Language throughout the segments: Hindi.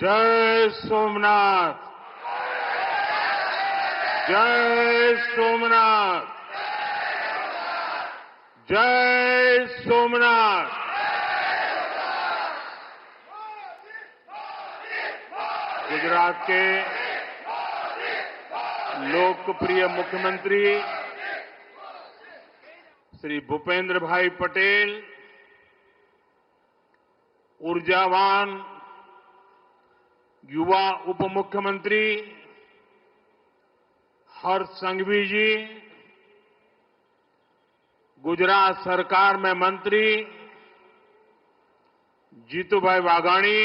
जय सोमनाथ। जय सोमनाथ। जय सोमनाथ। गुजरात के लोकप्रिय मुख्यमंत्री श्री भूपेंद्र भाई पटेल, ऊर्जावान युवा उप मुख्यमंत्री हर्ष संघवी जी, गुजरात सरकार में मंत्री जीतूभाई वाघाणी,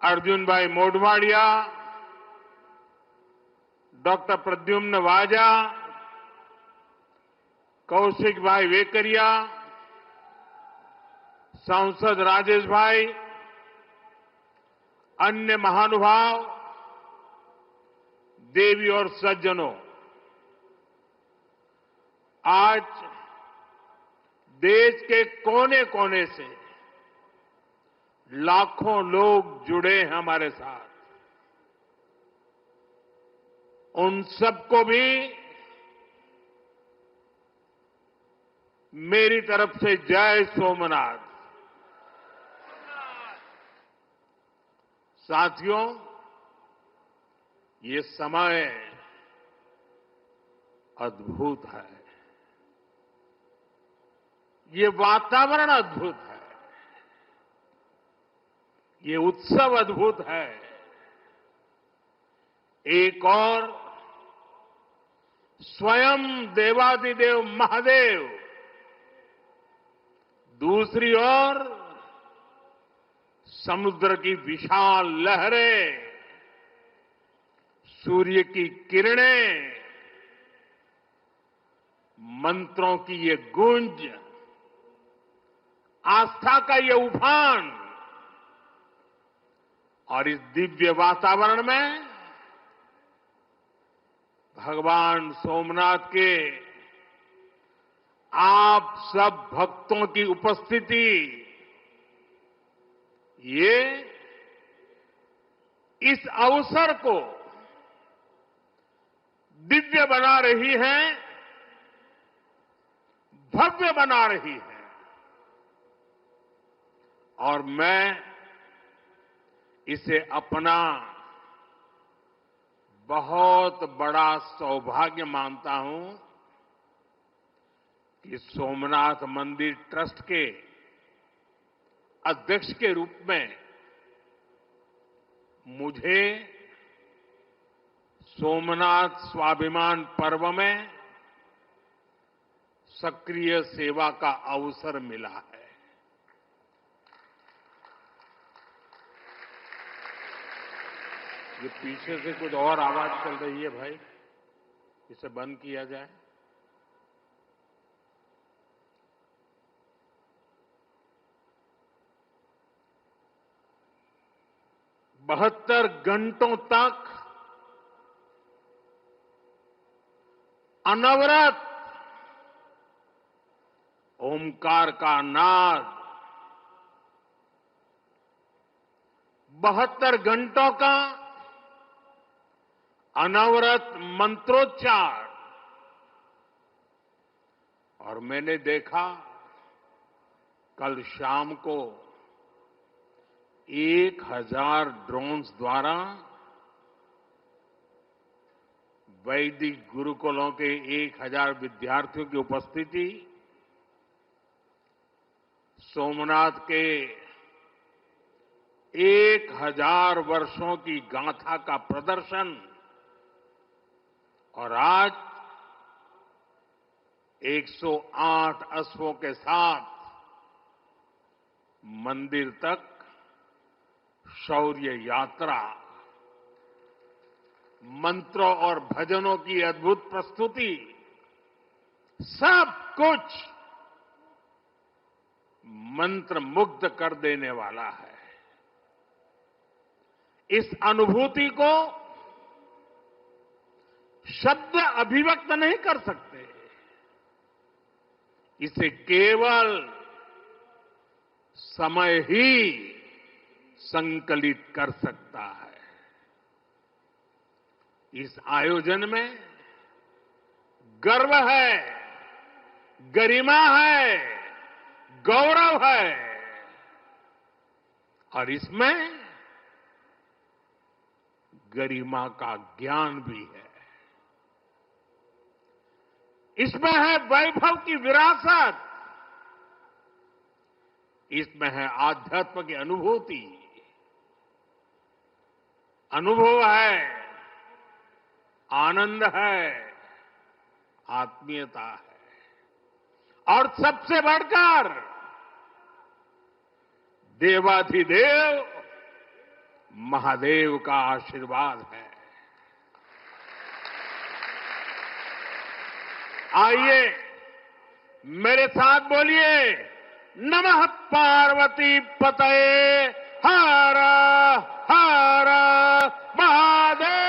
अर्जुन भाई मोढवाडिया, डॉक्टर प्रद्युम्न वाजा, कौशिक भाई वेकरिया, सांसद राजेश भाई, अन्य महानुभाव, देवी और सज्जनों, आज देश के कोने कोने से लाखों लोग जुड़े हैं हमारे साथ। उन सबको भी मेरी तरफ से जय सोमनाथ। साथियों, ये समय अद्भुत है, ये वातावरण अद्भुत है, ये उत्सव अद्भुत है। एक और स्वयं देवादिदेव महादेव, दूसरी ओर समुद्र की विशाल लहरें, सूर्य की किरणें, मंत्रों की ये गूंज, आस्था का ये उफान, और इस दिव्य वातावरण में भगवान सोमनाथ के आप सब भक्तों की उपस्थिति, ये इस अवसर को दिव्य बना रही है, भव्य बना रही है। और मैं इसे अपना बहुत बड़ा सौभाग्य मानता हूं कि सोमनाथ मंदिर ट्रस्ट के अध्यक्ष के रूप में मुझे सोमनाथ स्वाभिमान पर्व में सक्रिय सेवा का अवसर मिला है। ये पीछे से कुछ और आवाज चल रही है भाई, इसे बंद किया जाए। बहत्तर घंटों तक अनवरत ओमकार का नाद, 72 घंटों का अनवरत मंत्रोच्चार। और मैंने देखा कल शाम को 1000 ड्रोन्स द्वारा वैदिक गुरुकुलों के 1000 विद्यार्थियों की उपस्थिति, सोमनाथ के 1000 वर्षों की गाथा का प्रदर्शन, और आज 108 अश्वों के साथ मंदिर तक शौर्य यात्रा, मंत्रों और भजनों की अद्भुत प्रस्तुति, सब कुछ मंत्र मुग्ध कर देने वाला है। इस अनुभूति को शब्द अभिव्यक्त नहीं कर सकते। इसे केवल समय ही संकलित कर सकता है। इस आयोजन में गर्व है, गरिमा है, गौरव है और इसमें गरिमा का ज्ञान भी है। इसमें है वैभव की विरासत, इसमें है आध्यात्म की अनुभूति, अनुभव है, आनंद है, आत्मीयता है और सबसे बढ़कर देवाधिदेव महादेव का आशीर्वाद है। आइए मेरे साथ बोलिए, नमः पार्वती पतये हर हर महादेव।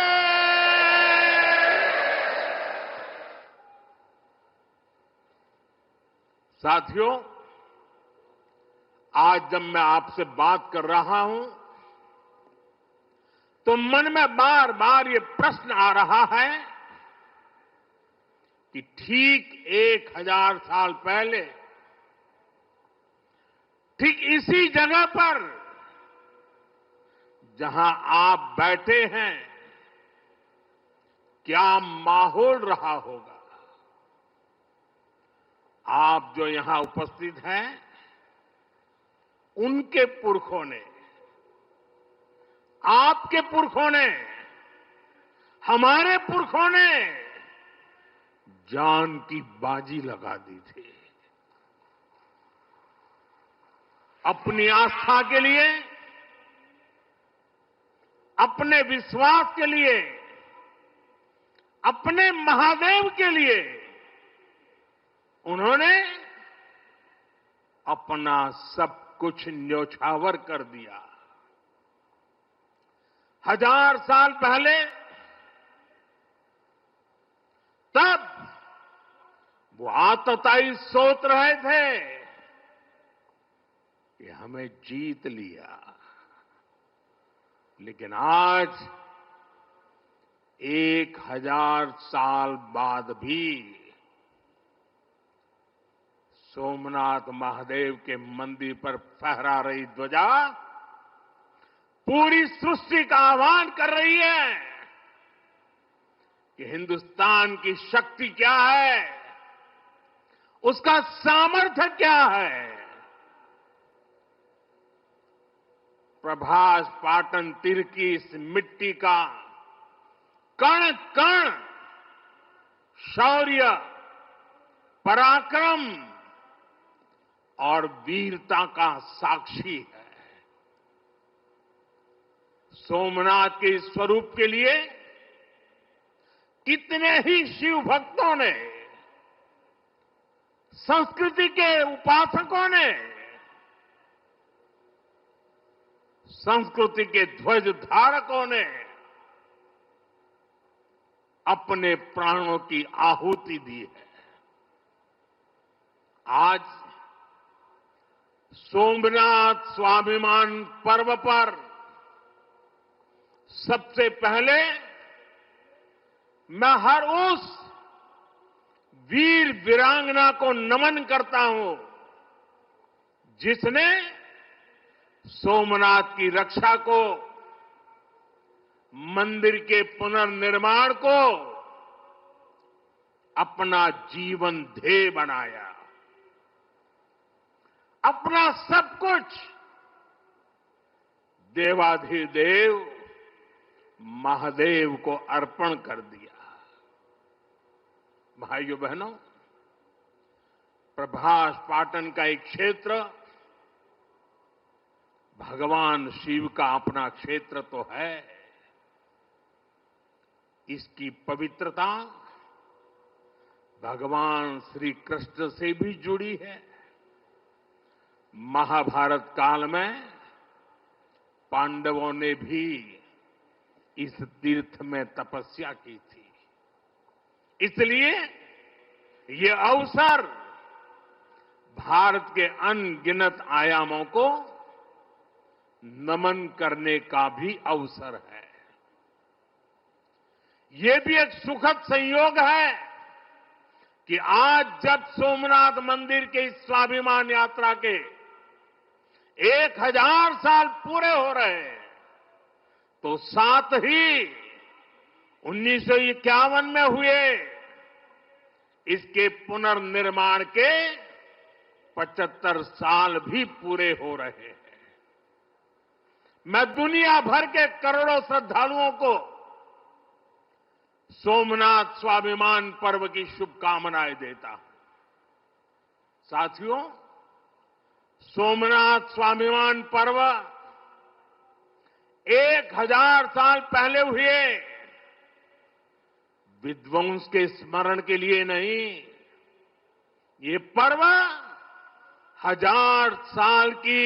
साथियों, आज जब मैं आपसे बात कर रहा हूं तो मन में बार बार ये प्रश्न आ रहा है कि ठीक 1000 साल पहले ठीक इसी जगह पर जहां आप बैठे हैं क्या माहौल रहा होगा। आप जो यहां उपस्थित हैं उनके पुरखों ने, आपके पुरखों ने, हमारे पुरखों ने जान की बाजी लगा दी थी अपनी आस्था के लिए, अपने विश्वास के लिए, अपने महादेव के लिए। उन्होंने अपना सब कुछ न्योछावर कर दिया। 1000 साल पहले तब वो आतताई सोच रहे थे कि हमें जीत लिया, लेकिन आज 1000 साल बाद भी सोमनाथ महादेव के मंदिर पर फहरा रही ध्वजा पूरी सृष्टि का आह्वान कर रही है कि हिंदुस्तान की शक्ति क्या है, उसका सामर्थ्य क्या है। प्रभास पाटन तीर की इस मिट्टी का कण कण शौर्य, पराक्रम और वीरता का साक्षी है। सोमनाथ के इस स्वरूप के लिए कितने ही शिव भक्तों ने, संस्कृति के उपासकों ने, संस्कृति के ध्वज धारकों ने अपने प्राणों की आहुति दी है। आज सोमनाथ स्वाभिमान पर्व पर सबसे पहले मैं हर उस वीर वीरांगना को नमन करता हूं जिसने सोमनाथ की रक्षा को, मंदिर के पुनर्निर्माण को अपना जीवन ध्येय बनाया, अपना सब कुछ देवाधिदेव महादेव को अर्पण कर दिया। भाइयों बहनों, प्रभास पाटन का एक क्षेत्र भगवान शिव का अपना क्षेत्र तो है, इसकी पवित्रता भगवान श्री कृष्ण से भी जुड़ी है। महाभारत काल में पांडवों ने भी इस तीर्थ में तपस्या की थी, इसलिए ये अवसर भारत के अनगिनत आयामों को नमन करने का भी अवसर है। ये भी एक सुखद संयोग है कि आज जब सोमनाथ मंदिर के इस स्वाभिमान यात्रा के 1000 साल पूरे हो रहे हैं, तो साथ ही 1951 में हुए इसके पुनर्निर्माण के 75 साल भी पूरे हो रहे हैं। मैं दुनिया भर के करोड़ों श्रद्धालुओं को सोमनाथ स्वाभिमान पर्व की शुभकामनाएं देता हूं। साथियों, सोमनाथ स्वाभिमान पर्व 1000 साल पहले हुए विध्वंस के स्मरण के लिए नहीं, ये पर्व 1000 साल की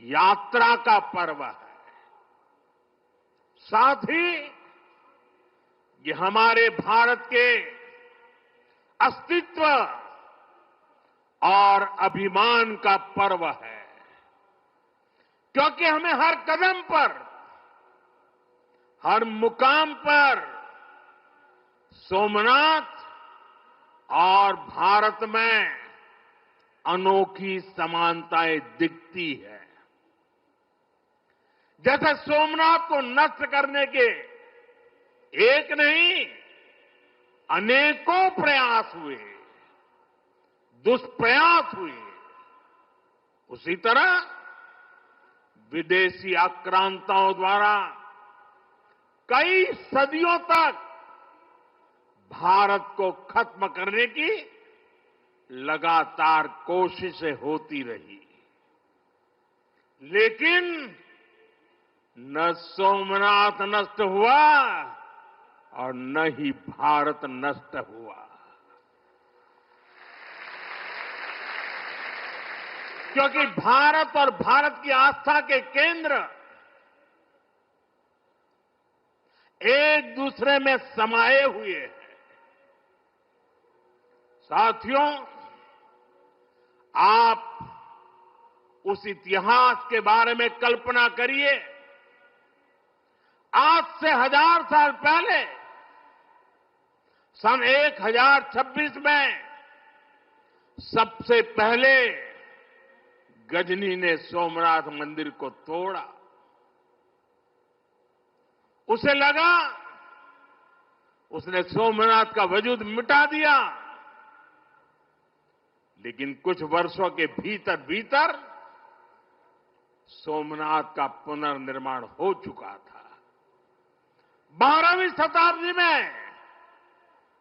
यात्रा का पर्व है। साथ ही ये हमारे भारत के अस्तित्व और अभिमान का पर्व है, क्योंकि हमें हर कदम पर, हर मुकाम पर सोमनाथ और भारत में अनोखी समानताएं दिखती है। जैसे सोमनाथ को नष्ट करने के एक नहीं अनेकों प्रयास हुए, दुष्प्रयास हुए, उसी तरह विदेशी आक्रांताओं द्वारा कई सदियों तक भारत को खत्म करने की लगातार कोशिशें होती रही, लेकिन न सोमनाथ नष्ट हुआ और न ही भारत नष्ट हुआ, क्योंकि भारत और भारत की आस्था के केंद्र एक दूसरे में समाये हुए हैं। साथियों, आप उस इतिहास के बारे में कल्पना करिए। आज से 1000 साल पहले सन 1026 में सबसे पहले गजनी ने सोमनाथ मंदिर को तोड़ा। उसे लगा उसने सोमनाथ का वजूद मिटा दिया, लेकिन कुछ वर्षों के भीतर भीतर सोमनाथ का पुनर्निर्माण हो चुका था। 12वीं शताब्दी में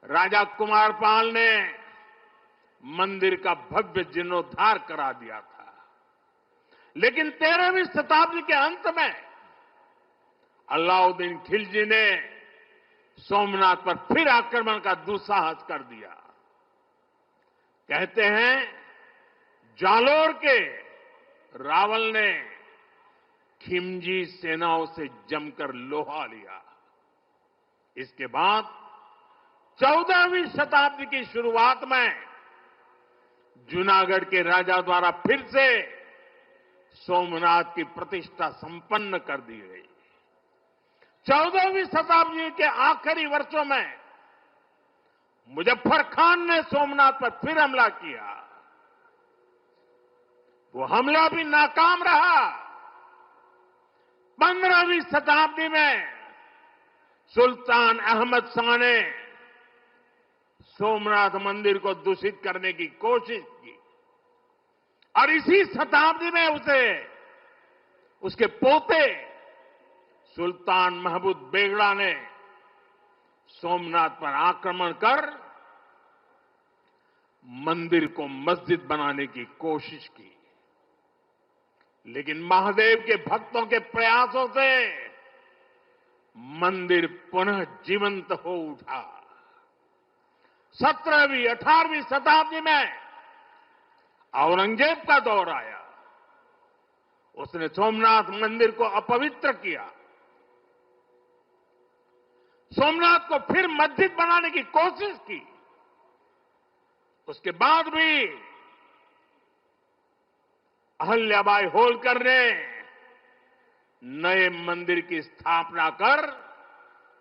राजा कुमारपाल ने मंदिर का भव्य जीर्णोद्धार करा दिया था, लेकिन 13वीं शताब्दी के अंत में अलाउद्दीन खिलजी ने सोमनाथ पर फिर आक्रमण का दुस्साहस कर दिया। कहते हैं जालोर के रावल ने खिमजी सेनाओं से जमकर लोहा लिया। इसके बाद 14वीं शताब्दी की शुरुआत में जूनागढ़ के राजा द्वारा फिर से सोमनाथ की प्रतिष्ठा संपन्न कर दी गई। 14वीं शताब्दी के आखिरी वर्षों में मुजफ्फर खान ने सोमनाथ पर फिर हमला किया। वो हमला भी नाकाम रहा। 15वीं शताब्दी में सुल्तान अहमद शाह ने सोमनाथ मंदिर को दूषित करने की कोशिश की और इसी शताब्दी में उसके पोते सुल्तान महमूद बेगड़ा ने सोमनाथ पर आक्रमण कर मंदिर को मस्जिद बनाने की कोशिश की, लेकिन महादेव के भक्तों के प्रयासों से मंदिर पुनः जीवंत हो उठा। 17वीं 18वीं शताब्दी में औरंगजेब का दौर आया। उसने सोमनाथ मंदिर को अपवित्र किया, सोमनाथ को फिर मस्जिद बनाने की कोशिश की। उसके बाद भी अहल्याबाई होलकर ने नए मंदिर की स्थापना कर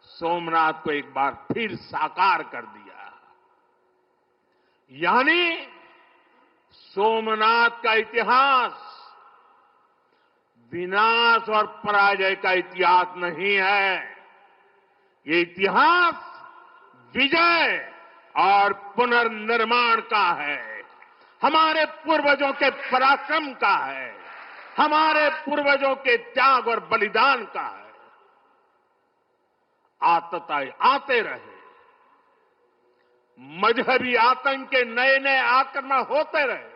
सोमनाथ को एक बार फिर साकार कर दिया। यानी सोमनाथ का इतिहास विनाश और पराजय का इतिहास नहीं है। ये इतिहास विजय और पुनर्निर्माण का है, हमारे पूर्वजों के पराक्रम का है, हमारे पूर्वजों के त्याग और बलिदान का है। आतताई आते रहे, मजहबी आतंक के नए नए आक्रमण होते रहे,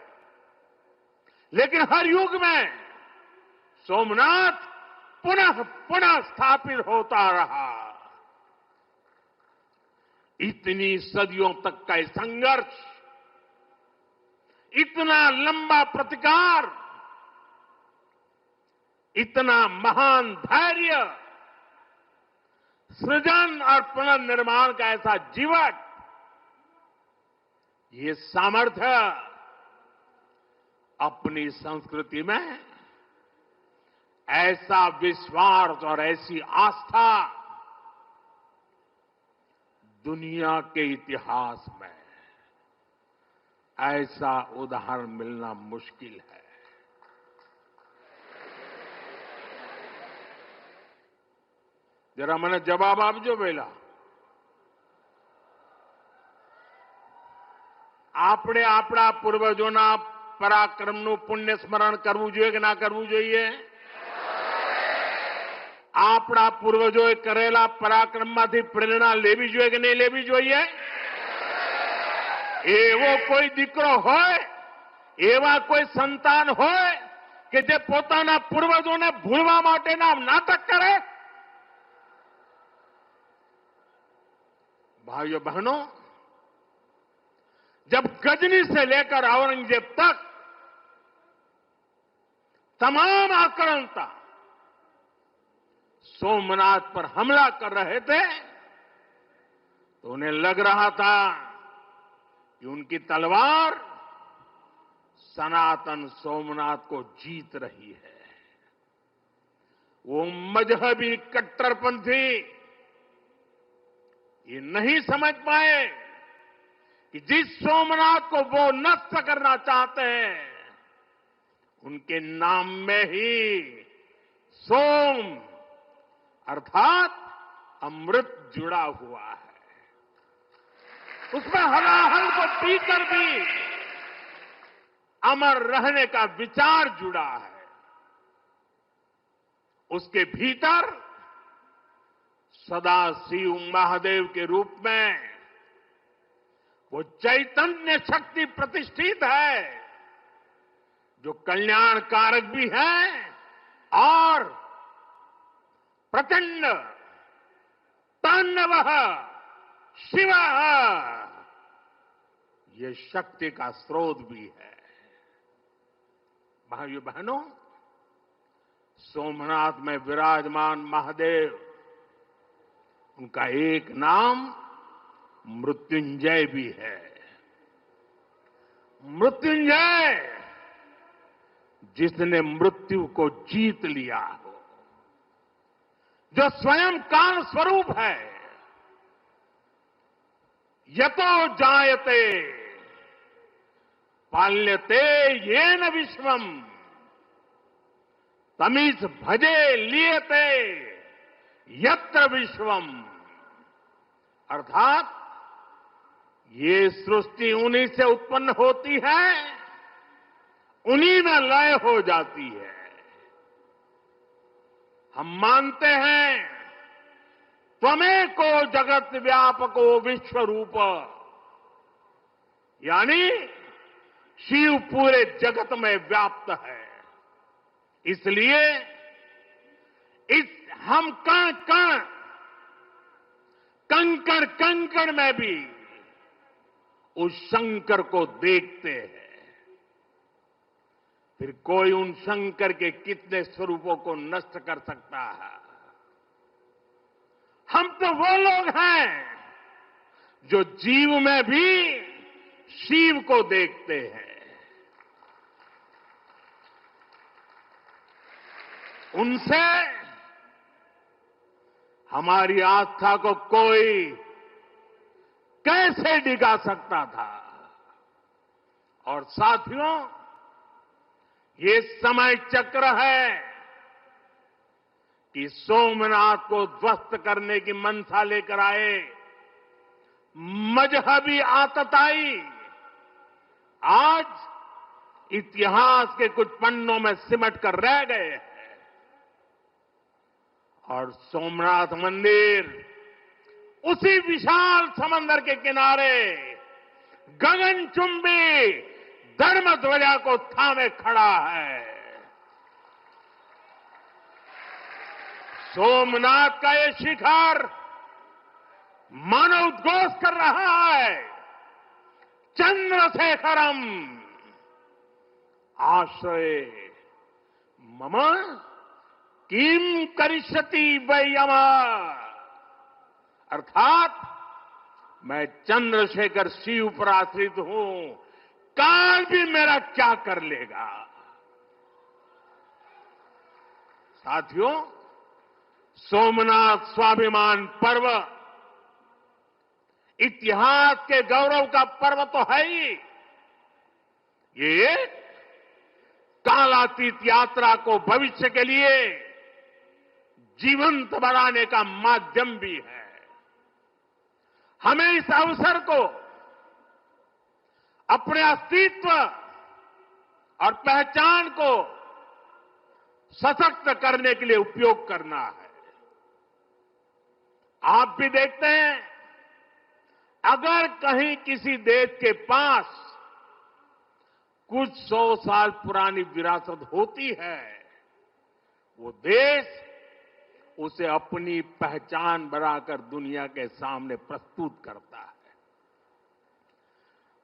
लेकिन हर युग में सोमनाथ पुनः पुनः स्थापित होता रहा। इतनी सदियों तक का संघर्ष, इतना लंबा प्रतिकार, इतना महान धैर्य, सृजन और पुनर्निर्माण का ऐसा जीवन, ये सामर्थ्य अपनी संस्कृति में ऐसा विश्वास और ऐसी आस्था दुनिया के इतिहास में ऐसा उदाहरण मिलना मुश्किल है। जरा મને જવાબ આપજો પહેલા। આપણે આપણા પૂર્વજોના પરાક્રમનું પુણ્ય સ્મરણ કરવું જોઈએ કે ના કરવું જોઈએ? આપણા પૂર્વજોએ કરેલા પરાક્રમમાંથી પ્રેરણા લેવી જોઈએ કે નહીં લેવી જોઈએ? એવો કોઈ દીકરો હોય, એવા કોઈ સંતાન હોય કે જે પોતાના પૂર્વજોને ભૂલવા માટેના નાટક કરે? भाइयों बहनों, जब गजनी से लेकर औरंगजेब तक तमाम आक्रांता सोमनाथ पर हमला कर रहे थे, तो उन्हें लग रहा था कि उनकी तलवार सनातन सोमनाथ को जीत रही है। वो मजहबी कट्टरपंथी ये नहीं समझ पाए कि जिस सोमनाथ को वो नष्ट करना चाहते हैं, उनके नाम में ही सोम अर्थात अमृत जुड़ा हुआ है। उसमें हलाहल को पीकर भी अमर रहने का विचार जुड़ा है। उसके भीतर सदा शिव महादेव के रूप में वो चैतन्य शक्ति प्रतिष्ठित है, जो कल्याण कारक भी है और प्रचंड तांडव शिव ये शक्ति का स्रोत भी है। भाइयों बहनों, सोमनाथ में विराजमान महादेव, उनका एक नाम मृत्युंजय भी है। मृत्युंजय, जिसने मृत्यु को जीत लिया हो, जो स्वयं काल स्वरूप है। यतो जायते पाल्यते येन विश्वम तमीस भजे लियते यत्र विश्वम। अर्थात ये सृष्टि उन्हीं से उत्पन्न होती है, उन्हीं में लय हो जाती है। हम मानते हैं त्वमेको जगत व्यापको विश्व रूप, यानी शिव पूरे जगत में व्याप्त है। इसलिए इस हम कण कण कंकड़ कंकड़ में भी उस शंकर को देखते हैं। फिर कोई उन शंकर के कितने स्वरूपों को नष्ट कर सकता है? हम तो वो लोग हैं जो जीव में भी शिव को देखते हैं। उनसे हमारी आस्था को कोई कैसे डिगा सकता था। और साथियों, ये समय चक्र है कि सोमनाथ को ध्वस्त करने की मंशा लेकर आए मजहबी आतताई आज इतिहास के कुछ पन्नों में सिमट कर रह गए हैं। और सोमनाथ मंदिर उसी विशाल समंदर के किनारे गगनचुंबी धर्म ध्वजा को थामे खड़ा है। सोमनाथ का ये शिखर मानो उद्घोष कर रहा है, चंद्रशेखरम आश्रय मम किम करिष्यति वै यमः। अर्थात मैं चंद्रशेखर शिव पर आश्रित हूं, काल भी मेरा क्या कर लेगा। साथियों, सोमनाथ स्वाभिमान पर्व इतिहास के गौरव का पर्व तो है ही, ये कालातीत यात्रा को भविष्य के लिए जीवंत बनाने का माध्यम भी है। हमें इस अवसर को अपने अस्तित्व और पहचान को सशक्त करने के लिए उपयोग करना है। आप भी देखते हैं, अगर कहीं किसी देश के पास कुछ 100 साल पुरानी विरासत होती है, वो देश उसे अपनी पहचान बनाकर दुनिया के सामने प्रस्तुत करता है।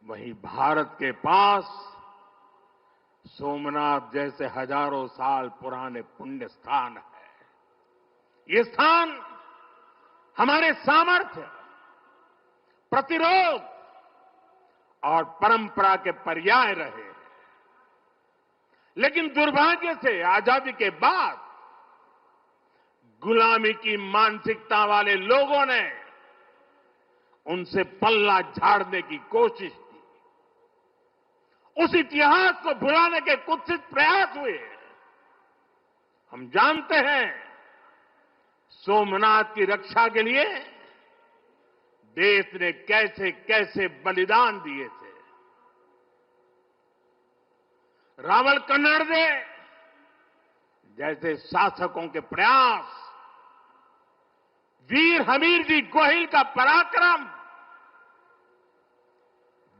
वहीं भारत के पास सोमनाथ जैसे हजारों साल पुराने पुण्य स्थान है। ये स्थान हमारे सामर्थ्य, प्रतिरोध और परंपरा के पर्याय रहे। लेकिन दुर्भाग्य से आजादी के बाद गुलामी की मानसिकता वाले लोगों ने उनसे पल्ला झाड़ने की कोशिश की। उस इतिहास को भुलाने के कुत्सित प्रयास हुए। हम जानते हैं, सोमनाथ की रक्षा के लिए देश ने कैसे कैसे बलिदान दिए थे। रावल कन्नड़े जैसे शासकों के प्रयास, वीर हमीर जी गोहिल का पराक्रम,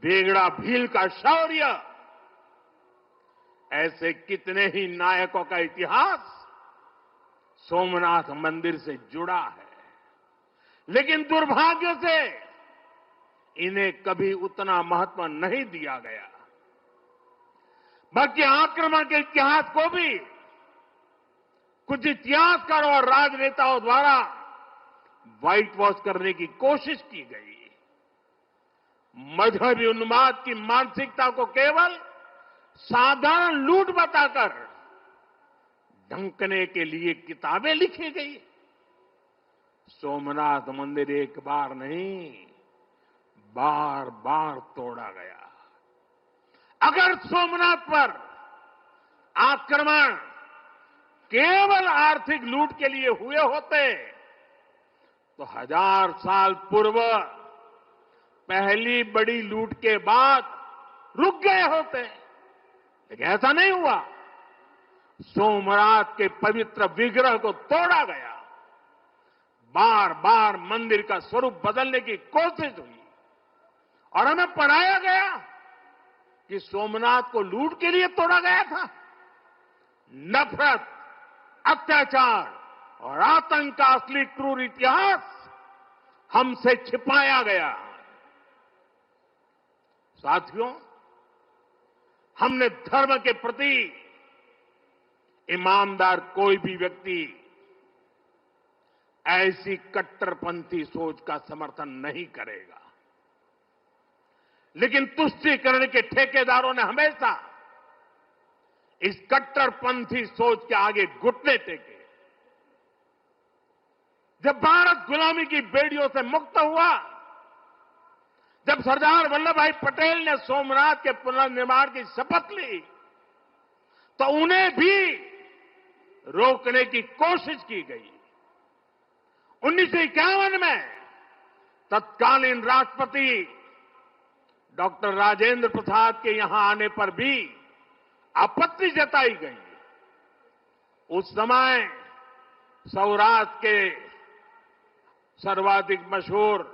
बेगड़ा भील का शौर्य, ऐसे कितने ही नायकों का इतिहास सोमनाथ मंदिर से जुड़ा है। लेकिन दुर्भाग्य से इन्हें कभी उतना महत्व नहीं दिया गया। बल्कि आक्रमण के इतिहास को भी कुछ इतिहासकारों और राजनेताओं द्वारा व्हाइट वॉश करने की कोशिश की गई। मजहबी उन्माद की मानसिकता को केवल साधारण लूट बताकर ढंकने के लिए किताबें लिखी गई। सोमनाथ मंदिर एक बार नहीं, बार बार तोड़ा गया। अगर सोमनाथ पर आक्रमण केवल आर्थिक लूट के लिए हुए होते तो 1000 साल पूर्व पहली बड़ी लूट के बाद रुक गए होते। लेकिन ऐसा नहीं हुआ। सोमनाथ के पवित्र विग्रह को तोड़ा गया। बार बार मंदिर का स्वरूप बदलने की कोशिश हुई और हमें पढ़ाया गया कि सोमनाथ को लूट के लिए तोड़ा गया था। नफरत, अत्याचार और आतंक का असली क्रूर इतिहास हमसे छिपाया गया। साथियों, हमने धर्म के प्रति ईमानदार कोई भी व्यक्ति ऐसी कट्टरपंथी सोच का समर्थन नहीं करेगा। लेकिन तुष्टीकरण के ठेकेदारों ने हमेशा इस कट्टरपंथी सोच के आगे घुटने टेके। जब भारत गुलामी की बेड़ियों से मुक्त हुआ, जब सरदार वल्लभ भाई पटेल ने सोमनाथ के पुनर्निर्माण की शपथ ली, तो उन्हें भी रोकने की कोशिश की गई। 1951 में तत्कालीन राष्ट्रपति डॉक्टर राजेंद्र प्रसाद के यहां आने पर भी आपत्ति जताई गई। उस समय सौराष्ट्र के सर्वाधिक मशहूर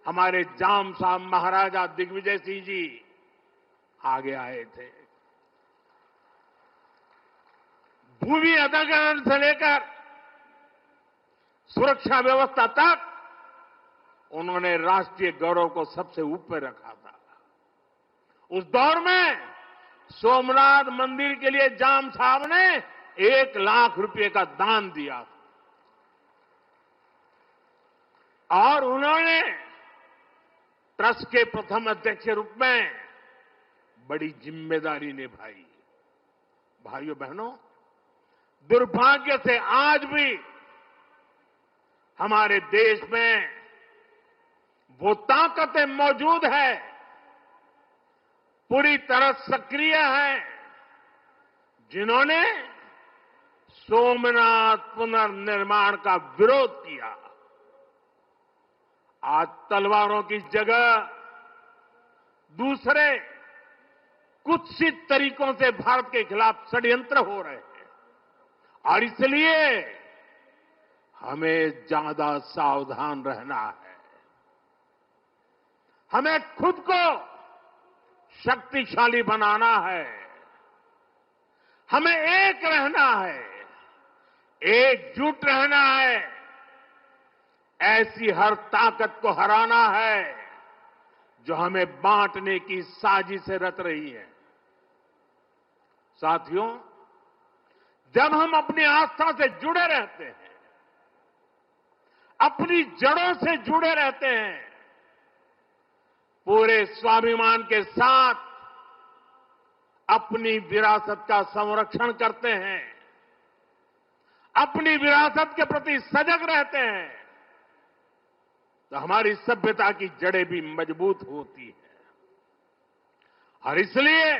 हमारे जाम साहब महाराजा दिग्विजय सिंह जी आगे आए थे। भूमि अधिग्रहण से लेकर सुरक्षा व्यवस्था तक उन्होंने राष्ट्रीय गौरव को सबसे ऊपर रखा था। उस दौर में सोमनाथ मंदिर के लिए जाम साहब ने 1 लाख रुपए का दान दिया और उन्होंने ट्रस्ट के प्रथम अध्यक्ष के रूप में बड़ी जिम्मेदारी निभाई। भाइयों बहनों, दुर्भाग्य से आज भी हमारे देश में वो ताकतें मौजूद है, पूरी तरह सक्रिय है, जिन्होंने सोमनाथ पुनर्निर्माण का विरोध किया। आज तलवारों की जगह दूसरे कुत्सित तरीकों से भारत के खिलाफ षड्यंत्र हो रहे हैं और इसलिए हमें ज्यादा सावधान रहना है। हमें खुद को शक्तिशाली बनाना है, हमें एक रहना है, एकजुट रहना है, ऐसी हर ताकत को हराना है जो हमें बांटने की साजिशें रच रही है। साथियों, जब हम अपनी आस्था से जुड़े रहते हैं, अपनी जड़ों से जुड़े रहते हैं, पूरे स्वाभिमान के साथ अपनी विरासत का संरक्षण करते हैं, अपनी विरासत के प्रति सजग रहते हैं, तो हमारी सभ्यता की जड़ें भी मजबूत होती हैं। और इसलिए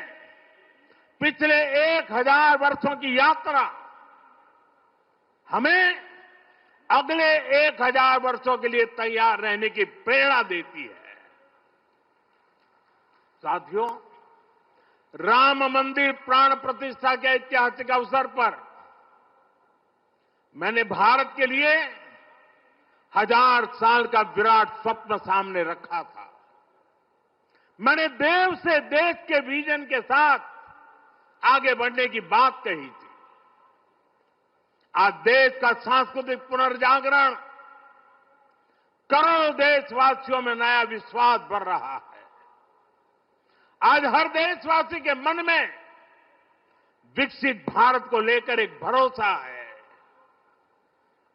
पिछले 1000 वर्षों की यात्रा हमें अगले 1000 वर्षों के लिए तैयार रहने की प्रेरणा देती है। साथियों, राम मंदिर प्राण प्रतिष्ठा के ऐतिहासिक अवसर पर मैंने भारत के लिए 1000 साल का विराट स्वप्न सामने रखा था। मैंने देव से देश के विजन के साथ आगे बढ़ने की बात कही थी। आज देश का सांस्कृतिक पुनर्जागरण करोड़ों देशवासियों में नया विश्वास भर रहा है। आज हर देशवासी के मन में विकसित भारत को लेकर एक भरोसा है।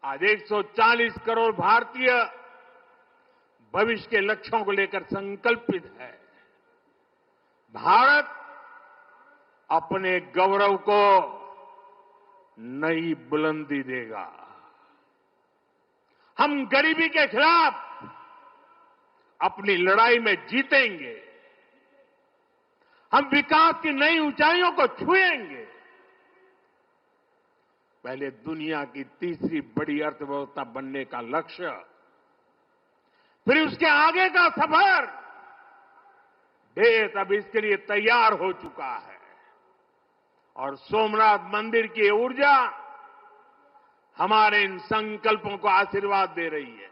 आज 140 करोड़ भारतीय भविष्य के लक्ष्यों को लेकर संकल्पित है। भारत अपने गौरव को नई बुलंदी देगा। हम गरीबी के खिलाफ अपनी लड़ाई में जीतेंगे। हम विकास की नई ऊंचाइयों को छुएंगे। पहले दुनिया की तीसरी बड़ी अर्थव्यवस्था बनने का लक्ष्य, फिर उसके आगे का सफर, देश अब इसके लिए तैयार हो चुका है और सोमनाथ मंदिर की ऊर्जा हमारे इन संकल्पों को आशीर्वाद दे रही है।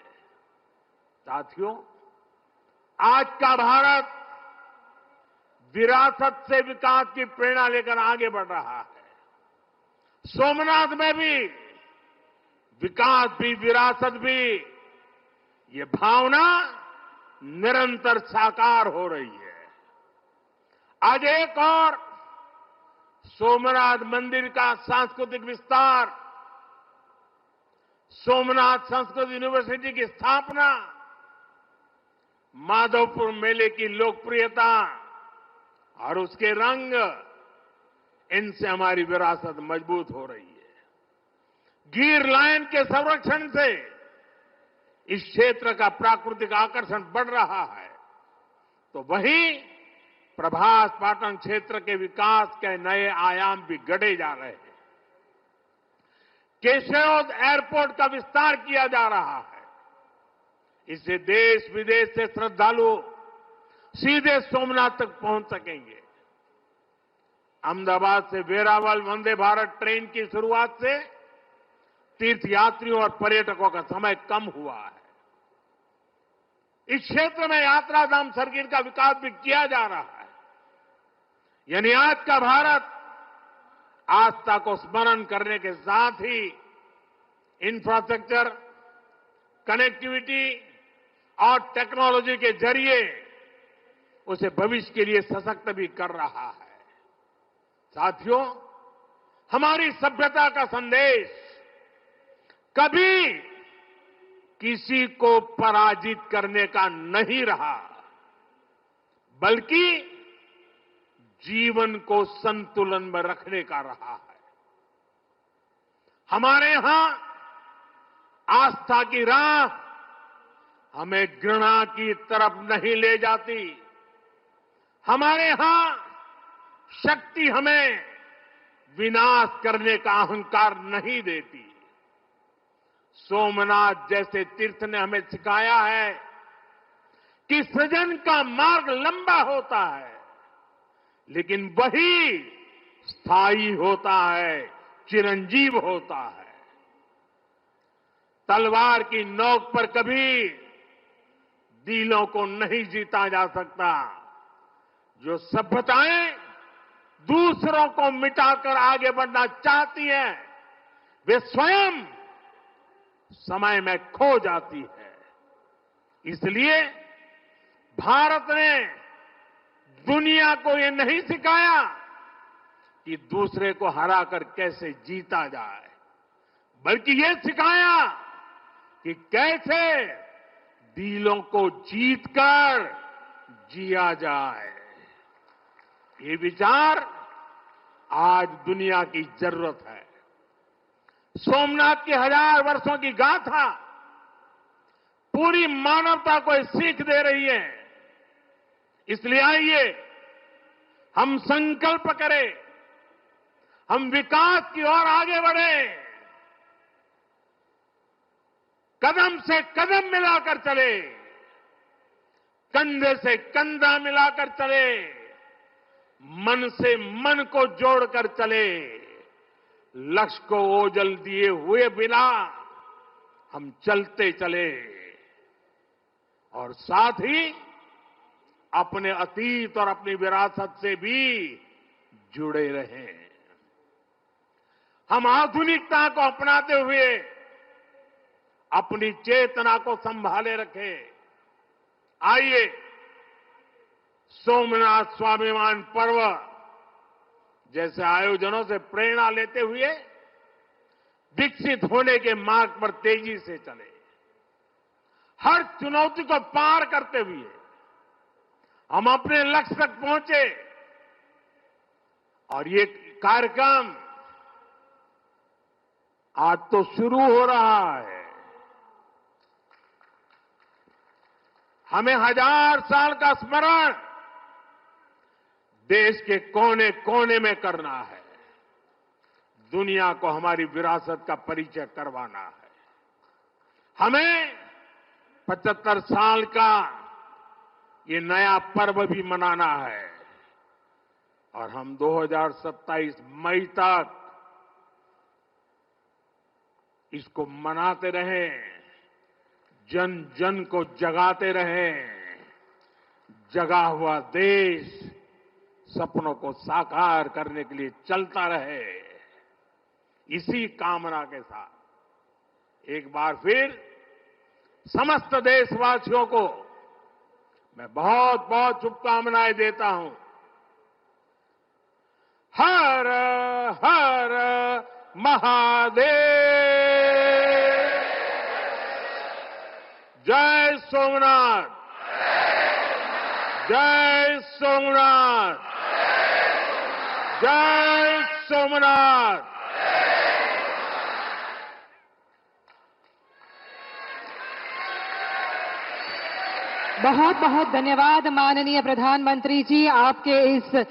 साथियों, आज का भारत विरासत से विकास की प्रेरणा लेकर आगे बढ़ रहा है। सोमनाथ में भी विकास भी विरासत भी, ये भावना निरंतर साकार हो रही है। आज एक और सोमनाथ मंदिर का सांस्कृतिक विस्तार, सोमनाथ संस्कृत यूनिवर्सिटी की स्थापना, माधवपुर मेले की लोकप्रियता और उसके रंग, इनसे हमारी विरासत मजबूत हो रही है। गिर लायन के संरक्षण से इस क्षेत्र का प्राकृतिक आकर्षण बढ़ रहा है, तो वहीं प्रभास पाटन क्षेत्र के विकास के नए आयाम भी गढ़े जा रहे हैं। केशोद एयरपोर्ट का विस्तार किया जा रहा है। इससे देश विदेश से श्रद्धालु सीधे सोमनाथ तक पहुंच सकेंगे। अहमदाबाद से वेरावल वंदे भारत ट्रेन की शुरुआत से तीर्थयात्रियों और पर्यटकों का समय कम हुआ है। इस क्षेत्र में यात्रा धाम सर्किट का विकास भी किया जा रहा है। यानी आज का भारत आस्था को स्मरण करने के साथ ही इंफ्रास्ट्रक्चर, कनेक्टिविटी और टेक्नोलॉजी के जरिए उसे भविष्य के लिए सशक्त भी कर रहा है। साथियों, हमारी सभ्यता का संदेश कभी किसी को पराजित करने का नहीं रहा, बल्कि जीवन को संतुलन में रखने का रहा है। हमारे यहां आस्था की राह हमें घृणा की तरफ नहीं ले जाती। हमारे यहां शक्ति हमें विनाश करने का अहंकार नहीं देती। सोमनाथ जैसे तीर्थ ने हमें सिखाया है कि सृजन का मार्ग लंबा होता है, लेकिन वही स्थायी होता है, चिरंजीव होता है। तलवार की नोक पर कभी दिलों को नहीं जीता जा सकता। जो सभ्यताएं दूसरों को मिटाकर आगे बढ़ना चाहती हैं, वे स्वयं समय में खो जाती है। इसलिए भारत ने दुनिया को ये नहीं सिखाया कि दूसरे को हराकर कैसे जीता जाए, बल्कि ये सिखाया कि कैसे दिलों को जीतकर जिया जाए। ये विचार आज दुनिया की जरूरत है। सोमनाथ की 1000 वर्षों की गाथा पूरी मानवता को सीख दे रही है। इसलिए आइए हम संकल्प करें, हम विकास की ओर आगे बढ़ें, कदम से कदम मिलाकर चले, कंधे से कंधा मिलाकर चले, मन से मन को जोड़कर चले। लक्ष्य को ओझल दिए हुए बिना हम चलते चले और साथ ही अपने अतीत और अपनी विरासत से भी जुड़े रहें। हम आधुनिकता को अपनाते हुए अपनी चेतना को संभाले रखें। आइए सोमनाथ स्वाभिमान पर्व जैसे आयोजनों से प्रेरणा लेते हुए विकसित होने के मार्ग पर तेजी से चले। हर चुनौती को पार करते हुए हम अपने लक्ष्य तक पहुंचे। और ये कार्यक्रम आज तो शुरू हो रहा है। हमें 1000 साल का स्मरण देश के कोने कोने में करना है। दुनिया को हमारी विरासत का परिचय करवाना है। हमें 75 साल का ये नया पर्व भी मनाना है और हम 2027 मई तक इसको मनाते रहें, जन जन को जगाते रहें। जगा हुआ देश सपनों को साकार करने के लिए चलता रहे। इसी कामना के साथ एक बार फिर समस्त देशवासियों को मैं बहुत बहुत शुभकामनाएं देता हूं। हर हर महादेव। जय सोमनाथ, जय सोमनाथ, जय सोमनाथ। बहुत बहुत धन्यवाद माननीय प्रधानमंत्री जी, आपके इस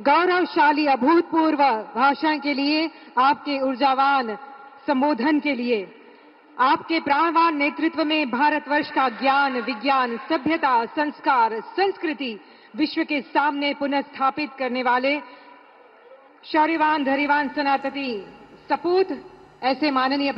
गौरवशाली अभूतपूर्व भाषण के लिए, आपके ऊर्जावान संबोधन के लिए। आपके प्राणवान नेतृत्व में भारतवर्ष का ज्ञान, विज्ञान, सभ्यता, संस्कार, संस्कृति विश्व के सामने पुनः स्थापित करने वाले शौर्यवान, धैर्यवान, सनातनी सपूत ऐसे माननीय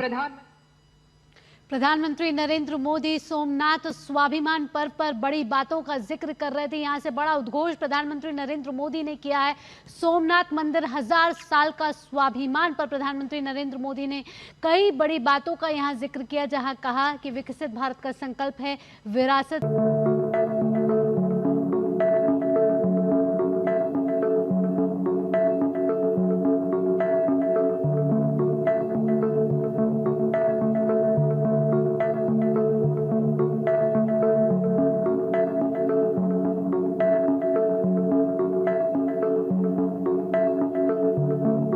प्रधानमंत्री नरेंद्र मोदी सोमनाथ स्वाभिमान पर्व पर बड़ी बातों का जिक्र कर रहे थे। यहां से बड़ा उद्घोष प्रधानमंत्री नरेंद्र मोदी ने किया है। सोमनाथ मंदिर 1000 साल का स्वाभिमान पर प्रधानमंत्री नरेंद्र मोदी ने कई बड़ी बातों का यहां जिक्र किया, जहां कहा कि विकसित भारत का संकल्प है, विरासत